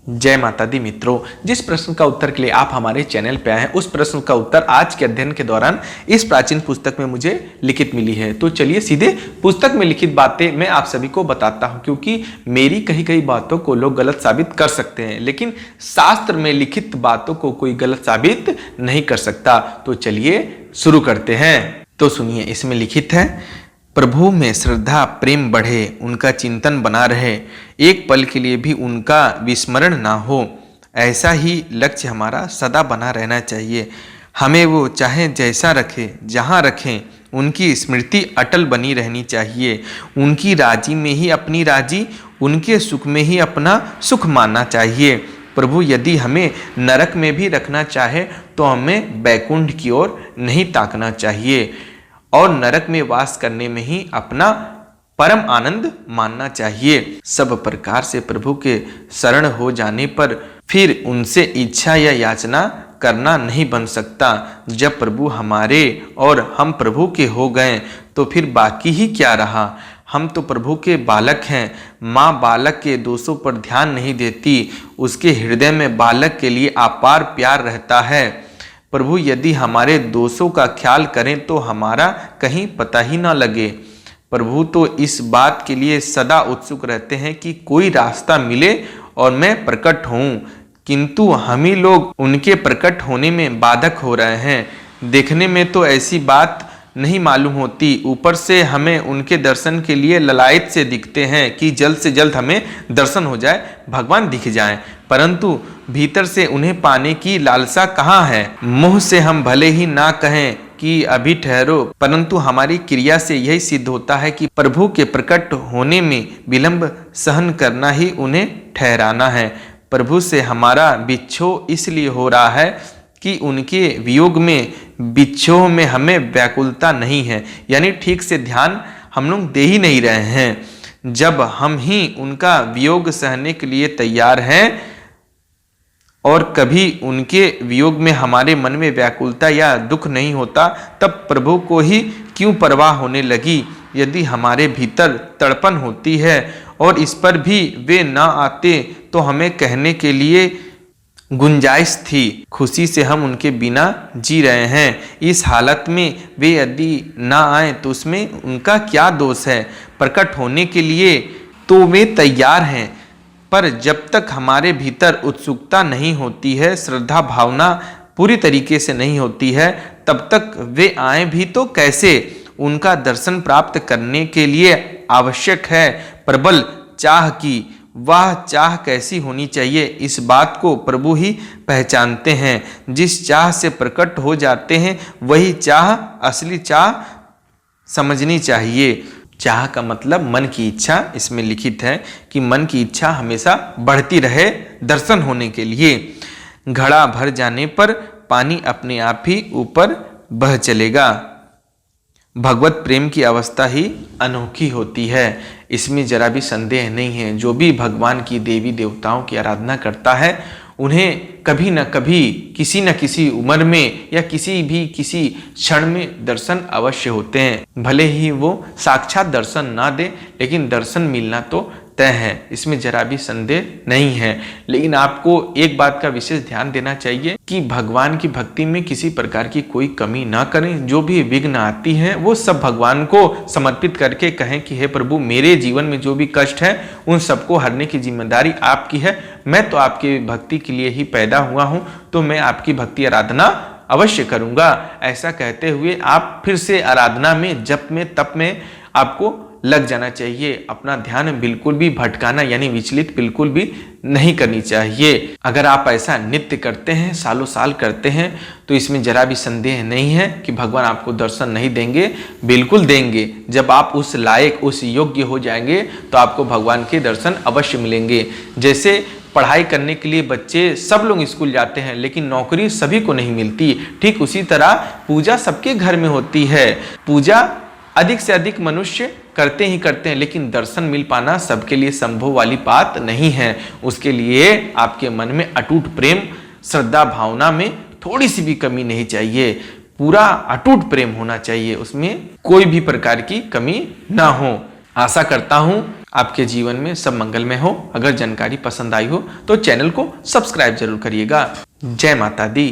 जय माता दी मित्रों, जिस प्रश्न का उत्तर के लिए आप हमारे चैनल पे आए हैं उस प्रश्न का उत्तर आज के अध्ययन के दौरान इस प्राचीन पुस्तक में मुझे लिखित मिली है। तो चलिए सीधे पुस्तक में लिखित बातें मैं आप सभी को बताता हूं, क्योंकि मेरी कई बातों को लोग गलत साबित कर सकते हैं, लेकिन शास्त्र में लिखित बातों को कोई गलत साबित नहीं कर सकता। तो चलिए शुरू करते हैं। तो सुनिए, इसमें लिखित है, प्रभु में श्रद्धा प्रेम बढ़े, उनका चिंतन बना रहे, एक पल के लिए भी उनका विस्मरण ना हो, ऐसा ही लक्ष्य हमारा सदा बना रहना चाहिए। हमें वो चाहे जैसा रखे, जहाँ रखें, उनकी स्मृति अटल बनी रहनी चाहिए। उनकी राजी में ही अपनी राजी, उनके सुख में ही अपना सुख मानना चाहिए। प्रभु यदि हमें नरक में भी रखना चाहे तो हमें बैकुंठ की ओर नहीं ताकना चाहिए और नरक में वास करने में ही अपना परम आनंद मानना चाहिए। सब प्रकार से प्रभु के शरण हो जाने पर फिर उनसे इच्छा या याचना करना नहीं बन सकता। जब प्रभु हमारे और हम प्रभु के हो गए तो फिर बाकी ही क्या रहा। हम तो प्रभु के बालक हैं। माँ बालक के दोषों पर ध्यान नहीं देती, उसके हृदय में बालक के लिए अपार प्यार रहता है। प्रभु यदि हमारे दोषों का ख्याल करें तो हमारा कहीं पता ही ना लगे। प्रभु तो इस बात के लिए सदा उत्सुक रहते हैं कि कोई रास्ता मिले और मैं प्रकट हूँ, किंतु हम ही लोग उनके प्रकट होने में बाधक हो रहे हैं। देखने में तो ऐसी बात नहीं मालूम होती, ऊपर से हमें उनके दर्शन के लिए ललायत से दिखते हैं कि जल्द से जल्द हमें दर्शन हो जाए, भगवान दिख जाएं, परंतु भीतर से उन्हें पाने की लालसा कहाँ है। मुंह से हम भले ही ना कहें कि अभी ठहरो, परंतु हमारी क्रिया से यही सिद्ध होता है कि प्रभु के प्रकट होने में विलंब सहन करना ही उन्हें ठहराना है। प्रभु से हमारा बिच्छोह इसलिए हो रहा है कि उनके वियोग में, बिच्छोह में हमें व्याकुलता नहीं है, यानी ठीक से ध्यान हम लोग दे ही नहीं रहे हैं। जब हम ही उनका वियोग सहने के लिए तैयार हैं और कभी उनके वियोग में हमारे मन में व्याकुलता या दुख नहीं होता, तब प्रभु को ही क्यों परवाह होने लगी। यदि हमारे भीतर तड़पन होती है और इस पर भी वे ना आते तो हमें कहने के लिए गुंजाइश थी, खुशी से हम उनके बिना जी रहे हैं। इस हालत में वे यदि ना आए तो उसमें उनका क्या दोष है। प्रकट होने के लिए तो वे तैयार हैं, पर जब तक हमारे भीतर उत्सुकता नहीं होती है, श्रद्धा भावना पूरी तरीके से नहीं होती है, तब तक वे आए भी तो कैसे। उनका दर्शन प्राप्त करने के लिए आवश्यक है प्रबल चाह की। वह चाह कैसी होनी चाहिए, इस बात को प्रभु ही पहचानते हैं। जिस चाह से प्रकट हो जाते हैं वही चाह असली चाह समझनी चाहिए। चाह का मतलब मन की इच्छा। इसमें लिखित है कि मन की इच्छा हमेशा बढ़ती रहे दर्शन होने के लिए। घड़ा भर जाने पर पानी अपने आप ही ऊपर बह चलेगा। भगवत प्रेम की अवस्था ही अनोखी होती है, इसमें जरा भी संदेह नहीं है। जो भी भगवान की देवी देवताओं की आराधना करता है उन्हें कभी न कभी किसी न किसी उम्र में या किसी क्षण में दर्शन अवश्य होते हैं। भले ही वो साक्षात दर्शन ना दे, लेकिन दर्शन मिलना तो तय है, इसमें जरा भी संदेह नहीं है। लेकिन आपको एक बात का विशेष ध्यान देना चाहिए कि भगवान की भक्ति में किसी प्रकार की कोई कमी ना करें। जो भी विघ्न आती है वो सब भगवान को समर्पित करके कहें कि हे प्रभु, मेरे जीवन में जो भी कष्ट है उन सबको हरने की जिम्मेदारी आपकी है। मैं तो आपकी भक्ति के लिए ही पैदा हुआ हूँ, तो मैं आपकी भक्ति आराधना अवश्य करूँगा। ऐसा कहते हुए आप फिर से आराधना में, जप में, तप में आपको लग जाना चाहिए। अपना ध्यान बिल्कुल भी भटकाना यानी विचलित बिल्कुल भी नहीं करनी चाहिए। अगर आप ऐसा नित्य करते हैं, सालों साल करते हैं, तो इसमें जरा भी संदेह नहीं है कि भगवान आपको दर्शन नहीं देंगे, बिल्कुल देंगे। जब आप उस लायक, उस योग्य हो जाएंगे तो आपको भगवान के दर्शन अवश्य मिलेंगे। जैसे पढ़ाई करने के लिए बच्चे सब लोग स्कूल जाते हैं, लेकिन नौकरी सभी को नहीं मिलती, ठीक उसी तरह पूजा सबके घर में होती है। पूजा अधिक से अधिक मनुष्य करते ही करते हैं, लेकिन दर्शन मिल पाना सबके लिए संभव वाली बात नहीं है। उसके लिए आपके मन में अटूट प्रेम, श्रद्धा भावना में थोड़ी सी भी कमी नहीं चाहिए। पूरा अटूट प्रेम होना चाहिए, उसमें कोई भी प्रकार की कमी ना हो। आशा करता हूं आपके जीवन में सब मंगलमय हो। अगर जानकारी पसंद आई हो तो चैनल को सब्सक्राइब जरूर करिएगा। जय माता दी।